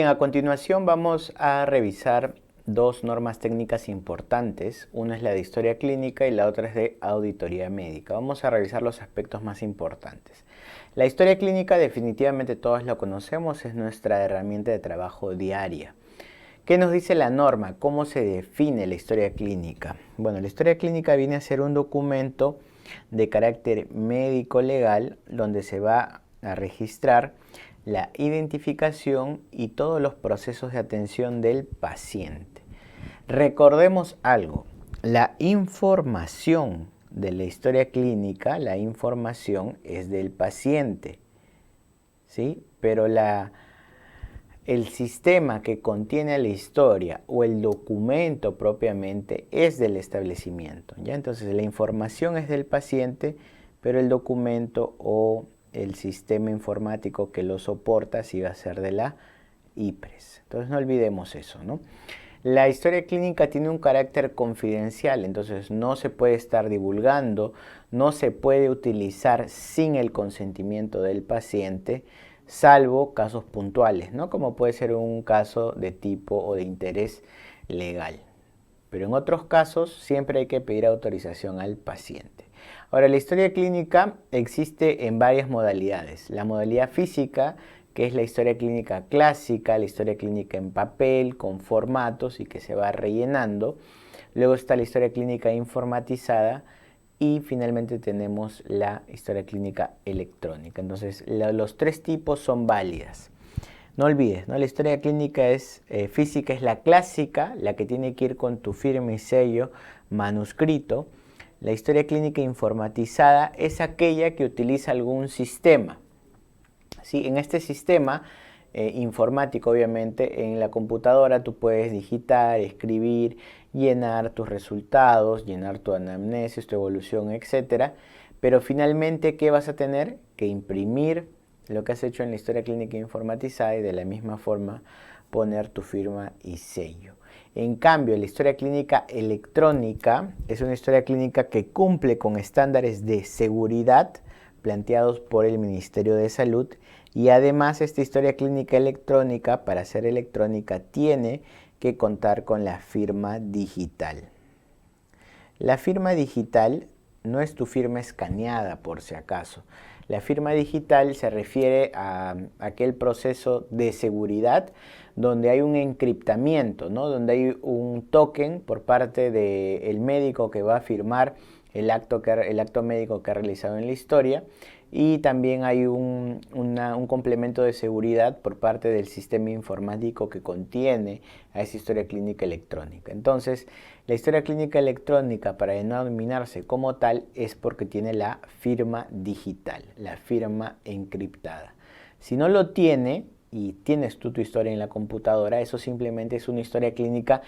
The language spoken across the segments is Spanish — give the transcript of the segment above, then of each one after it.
Bien, a continuación vamos a revisar dos normas técnicas importantes. Una es la de historia clínica y la otra es de auditoría médica. Vamos a revisar los aspectos más importantes. La historia clínica definitivamente todos la conocemos, es nuestra herramienta de trabajo diaria. ¿Qué nos dice la norma? ¿Cómo se define la historia clínica? Bueno, la historia clínica viene a ser un documento de carácter médico-legal donde se va a registrar la identificación y todos los procesos de atención del paciente. Recordemos algo, la información de la historia clínica, la información es del paciente, ¿sí? Pero el sistema que contiene la historia o el documento propiamente es del establecimiento, ¿ya? Entonces la información es del paciente, pero el documento o el sistema informático que lo soporta sí va a ser de la IPRES. Entonces no olvidemos eso, ¿no? La historia clínica tiene un carácter confidencial, entonces no se puede estar divulgando, no se puede utilizar sin el consentimiento del paciente, salvo casos puntuales, ¿no? Como puede ser un caso de tipo o de interés legal. Pero en otros casos siempre hay que pedir autorización al paciente. Ahora, la historia clínica existe en varias modalidades. La modalidad física, que es la historia clínica clásica, la historia clínica en papel, con formatos y que se va rellenando. Luego está la historia clínica informatizada y finalmente tenemos la historia clínica electrónica. Entonces, los tres tipos son válidas. No olvides, ¿no? La historia clínica física es la clásica, la que tiene que ir con tu firma y sello manuscrito. La historia clínica informatizada es aquella que utiliza algún sistema. ¿Sí? En este sistema informático, obviamente, en la computadora tú puedes digitar, escribir, llenar tus resultados, llenar tu anamnesis, tu evolución, etc. Pero finalmente, ¿qué vas a tener? Que imprimir lo que has hecho en la historia clínica informatizada y de la misma forma poner tu firma y sello. En cambio, la historia clínica electrónica es una historia clínica que cumple con estándares de seguridad planteados por el Ministerio de Salud y además esta historia clínica electrónica, para ser electrónica, tiene que contar con la firma digital. La firma digital no es tu firma escaneada, por si acaso. La firma digital se refiere a aquel proceso de seguridad donde hay un encriptamiento, ¿no? Donde hay un token por parte del médico que va a firmar el acto médico que ha realizado en la historia, y también hay un complemento de seguridad por parte del sistema informático que contiene a esa historia clínica electrónica. Entonces, la historia clínica electrónica, para denominarse como tal, es porque tiene la firma digital, la firma encriptada. Si no lo tiene y tienes tú tu historia en la computadora, eso simplemente es una historia clínica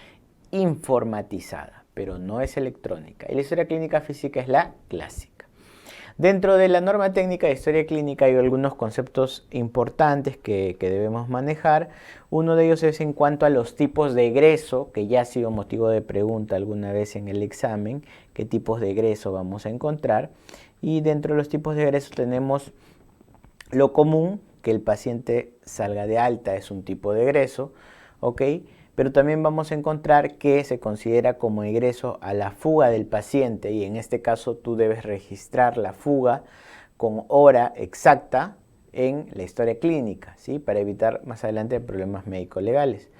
informatizada, pero no es electrónica. Y la historia clínica física es la clásica. Dentro de la norma técnica de historia clínica hay algunos conceptos importantes que debemos manejar. Uno de ellos es en cuanto a los tipos de egreso, que ya ha sido motivo de pregunta alguna vez en el examen, qué tipos de egreso vamos a encontrar. Y dentro de los tipos de egreso tenemos lo común, que el paciente salga de alta, es un tipo de egreso, ¿ok? Pero también vamos a encontrar que se considera como egreso a la fuga del paciente, y en este caso tú debes registrar la fuga con hora exacta en la historia clínica, ¿sí? Para evitar más adelante problemas médico-legales.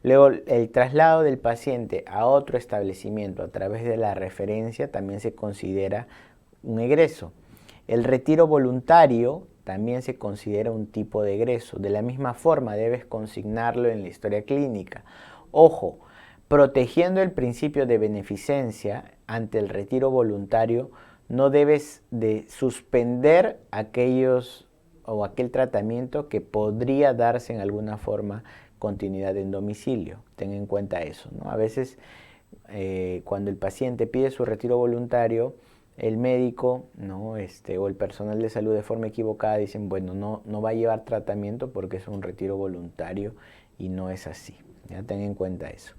Luego, el traslado del paciente a otro establecimiento a través de la referencia también se considera un egreso. El retiro voluntario también se considera un tipo de egreso. De la misma forma debes consignarlo en la historia clínica. Ojo, protegiendo el principio de beneficencia ante el retiro voluntario, no debes de suspender aquel tratamiento que podría darse en alguna forma continuidad en domicilio. Ten en cuenta eso, ¿no? A veces cuando el paciente pide su retiro voluntario, el médico, ¿no? o el personal de salud de forma equivocada dicen, bueno, no va a llevar tratamiento porque es un retiro voluntario, y no es así. Ya ten en cuenta eso.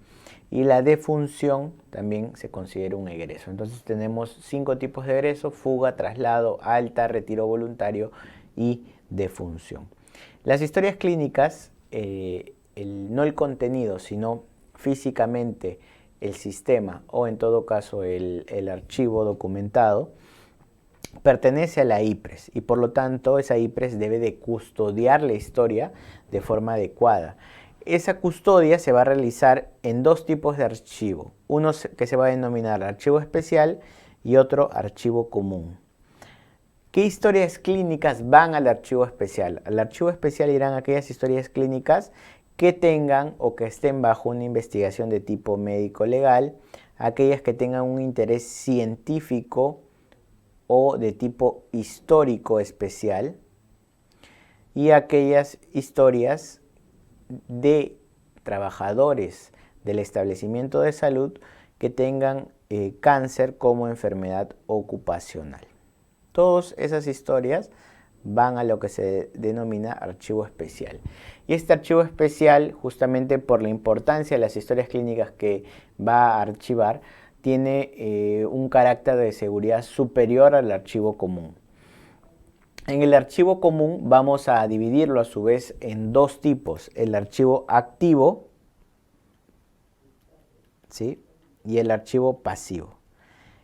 Y la defunción también se considera un egreso. Entonces tenemos 5 tipos de egreso: fuga, traslado, alta, retiro voluntario y defunción. Las historias clínicas no el contenido, sino físicamente el sistema o en todo caso el archivo documentado, pertenece a la IPRES y por lo tanto esa IPRES debe de custodiar la historia de forma adecuada. Esa custodia se va a realizar en dos tipos de archivo, uno que se va a denominar archivo especial y otro archivo común. ¿Qué historias clínicas van al archivo especial? Al archivo especial irán aquellas historias clínicas que tengan o que estén bajo una investigación de tipo médico-legal, aquellas que tengan un interés científico o de tipo histórico especial y aquellas historias de trabajadores del establecimiento de salud que tengan cáncer como enfermedad ocupacional. Todas esas historias van a lo que se denomina archivo especial. Y este archivo especial, justamente por la importancia de las historias clínicas que va a archivar, tiene un carácter de seguridad superior al archivo común. En el archivo común vamos a dividirlo a su vez en dos tipos, el archivo activo, ¿sí?, y el archivo pasivo.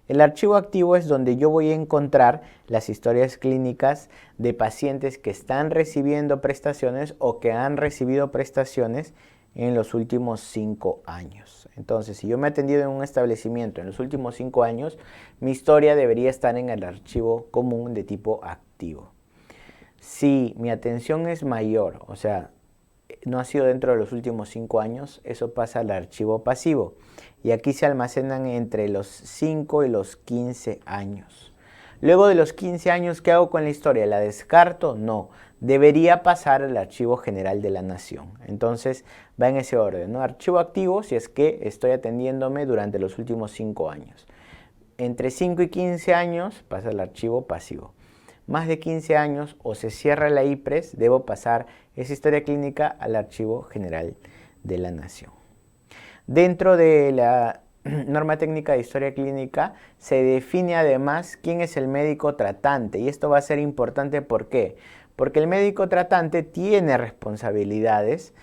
El archivo activo es donde yo voy a encontrar las historias clínicas de pacientes que están recibiendo prestaciones o que han recibido prestaciones en los últimos 5 años. Entonces, si yo me he atendido en un establecimiento en los últimos 5 años, mi historia debería estar en el archivo común de tipo activo. Si mi atención es mayor, o sea, no ha sido dentro de los últimos 5 años, eso pasa al archivo pasivo. Y aquí se almacenan entre los 5 y los 15 años. Luego de los 15 años, ¿qué hago con la historia? ¿La descarto? No. Debería pasar al archivo general de la nación. Entonces va en ese orden, ¿no? Archivo activo si es que estoy atendiéndome durante los últimos 5 años. Entre 5 y 15 años pasa al archivo pasivo. Más de 15 años o se cierra la IPRES, debo pasar esa historia clínica al archivo general de la nación. Dentro de la norma técnica de historia clínica se define además quién es el médico tratante y esto va a ser importante. ¿Por qué? Porque el médico tratante tiene responsabilidades.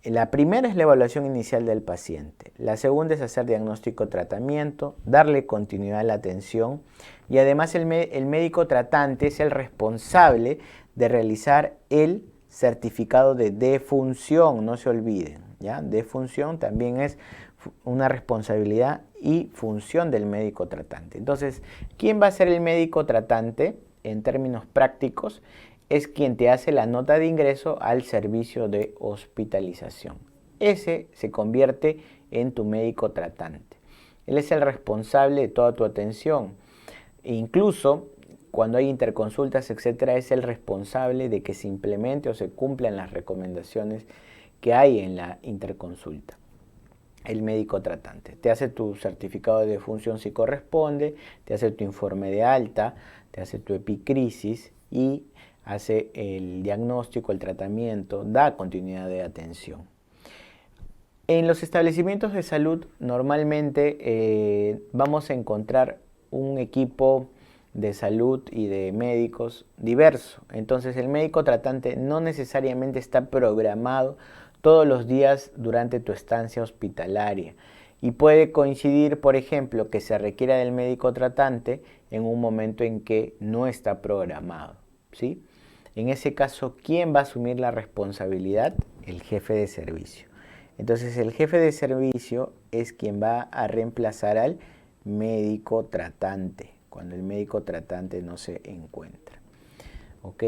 La primera es la evaluación inicial del paciente, la segunda es hacer diagnóstico, tratamiento, darle continuidad a la atención y además el médico tratante es el responsable de realizar el certificado de defunción, no se olviden, ¿ya? Defunción también es una responsabilidad y función del médico tratante. Entonces, ¿quién va a ser el médico tratante? En términos prácticos, es quien te hace la nota de ingreso al servicio de hospitalización. Ese se convierte en tu médico tratante. Él es el responsable de toda tu atención. E incluso cuando hay interconsultas, etcétera, es el responsable de que se implemente o se cumplan las recomendaciones que hay en la interconsulta. El médico tratante te hace tu certificado de defunción si corresponde, te hace tu informe de alta, te hace tu epicrisis y hace el diagnóstico, el tratamiento, da continuidad de atención. En los establecimientos de salud normalmente vamos a encontrar un equipo de salud y de médicos diverso. Entonces el médico tratante no necesariamente está programado todos los días durante tu estancia hospitalaria y puede coincidir, por ejemplo, que se requiera del médico tratante en un momento en que no está programado, ¿sí? En ese caso, ¿quién va a asumir la responsabilidad? El jefe de servicio. Entonces, el jefe de servicio es quien va a reemplazar al médico tratante, cuando el médico tratante no se encuentra. ¿Ok?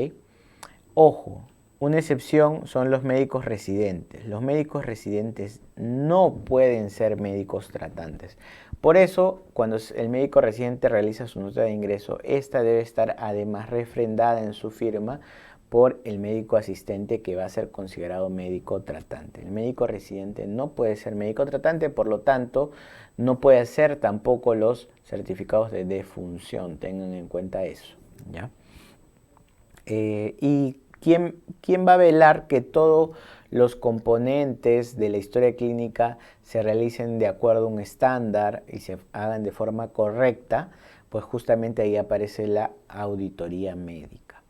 Ojo, una excepción son los médicos residentes. Los médicos residentes no pueden ser médicos tratantes. Por eso, cuando el médico residente realiza su nota de ingreso, esta debe estar además refrendada en su firma por el médico asistente que va a ser considerado médico tratante. El médico residente no puede ser médico tratante, por lo tanto, no puede hacer tampoco los certificados de defunción. Tengan en cuenta eso, ¿ya? ¿Y quién va a velar que todos los componentes de la historia clínica se realicen de acuerdo a un estándar y se hagan de forma correcta? Pues justamente ahí aparece la auditoría médica.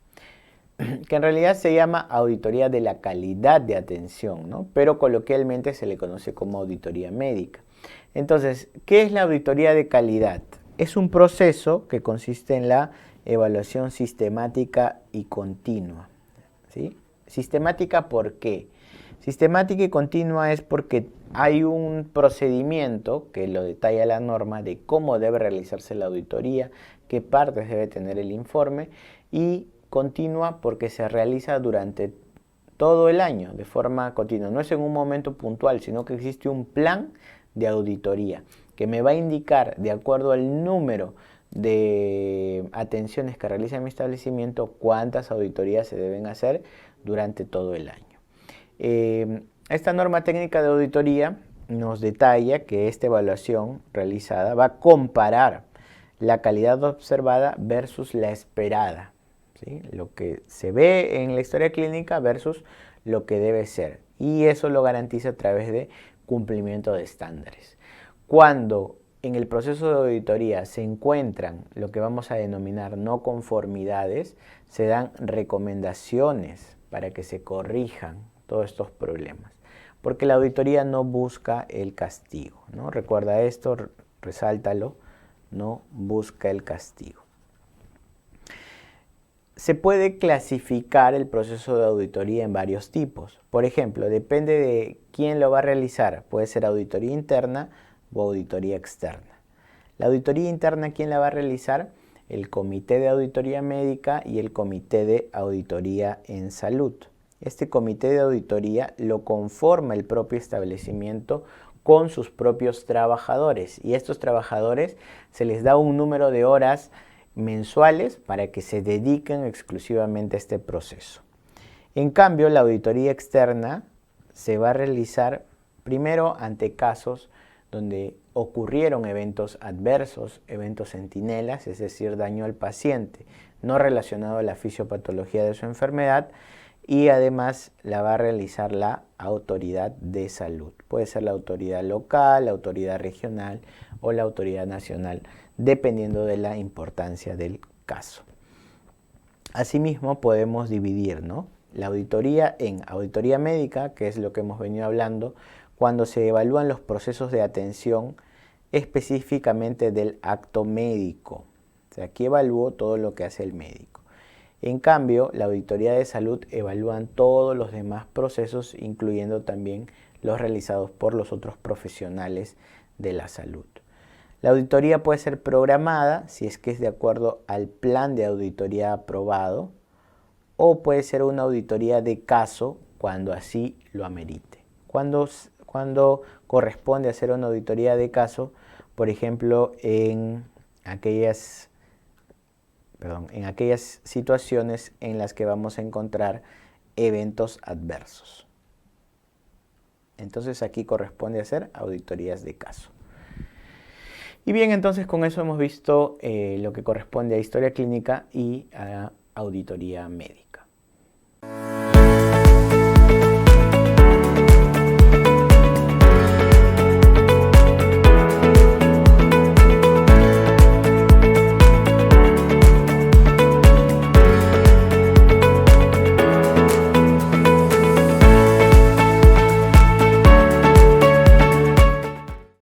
que en realidad se llama auditoría de la calidad de atención, ¿no? Pero coloquialmente se le conoce como auditoría médica. Entonces, ¿qué es la auditoría de calidad? Es un proceso que consiste en la evaluación sistemática y continua, ¿sí? Sistemática, ¿por qué? Sistemática y continua es porque hay un procedimiento que lo detalla la norma de cómo debe realizarse la auditoría, qué partes debe tener el informe, y continua porque se realiza durante todo el año de forma continua. No es en un momento puntual, sino que existe un plan de auditoría que me va a indicar, de acuerdo al número de atenciones que realiza mi establecimiento, cuántas auditorías se deben hacer durante todo el año. Esta norma técnica de auditoría nos detalla que esta evaluación realizada va a comparar la calidad observada versus la esperada, ¿sí? Lo que se ve en la historia clínica versus lo que debe ser. Y eso lo garantiza a través de cumplimiento de estándares. Cuando en el proceso de auditoría se encuentran lo que vamos a denominar no conformidades, se dan recomendaciones para que se corrijan todos estos problemas. Porque la auditoría no busca el castigo, ¿no? Recuerda esto, resáltalo, no busca el castigo. Se puede clasificar el proceso de auditoría en varios tipos. Por ejemplo, depende de quién lo va a realizar. Puede ser auditoría interna o auditoría externa. La auditoría interna, ¿quién la va a realizar? El Comité de Auditoría Médica y el Comité de Auditoría en Salud. Este comité de auditoría lo conforma el propio establecimiento con sus propios trabajadores, y a estos trabajadores se les da un número de horas mensuales para que se dediquen exclusivamente a este proceso. En cambio, la auditoría externa se va a realizar primero ante casos donde ocurrieron eventos adversos, eventos centinelas, es decir, daño al paciente, no relacionado a la fisiopatología de su enfermedad, y además la va a realizar la autoridad de salud. Puede ser la autoridad local, la autoridad regional o la autoridad nacional, dependiendo de la importancia del caso. Asimismo, podemos dividir, ¿no?, la auditoría en auditoría médica, que es lo que hemos venido hablando, cuando se evalúan los procesos de atención específicamente del acto médico. O sea, aquí evalúo todo lo que hace el médico. En cambio, la auditoría de salud evalúan todos los demás procesos, incluyendo también los realizados por los otros profesionales de la salud. La auditoría puede ser programada si es que es de acuerdo al plan de auditoría aprobado, o puede ser una auditoría de caso cuando así lo amerite. Cuando corresponde hacer una auditoría de caso, por ejemplo, en aquellas situaciones en las que vamos a encontrar eventos adversos. Entonces aquí corresponde hacer auditorías de caso. Y bien, entonces con eso hemos visto lo que corresponde a historia clínica y a auditoría médica.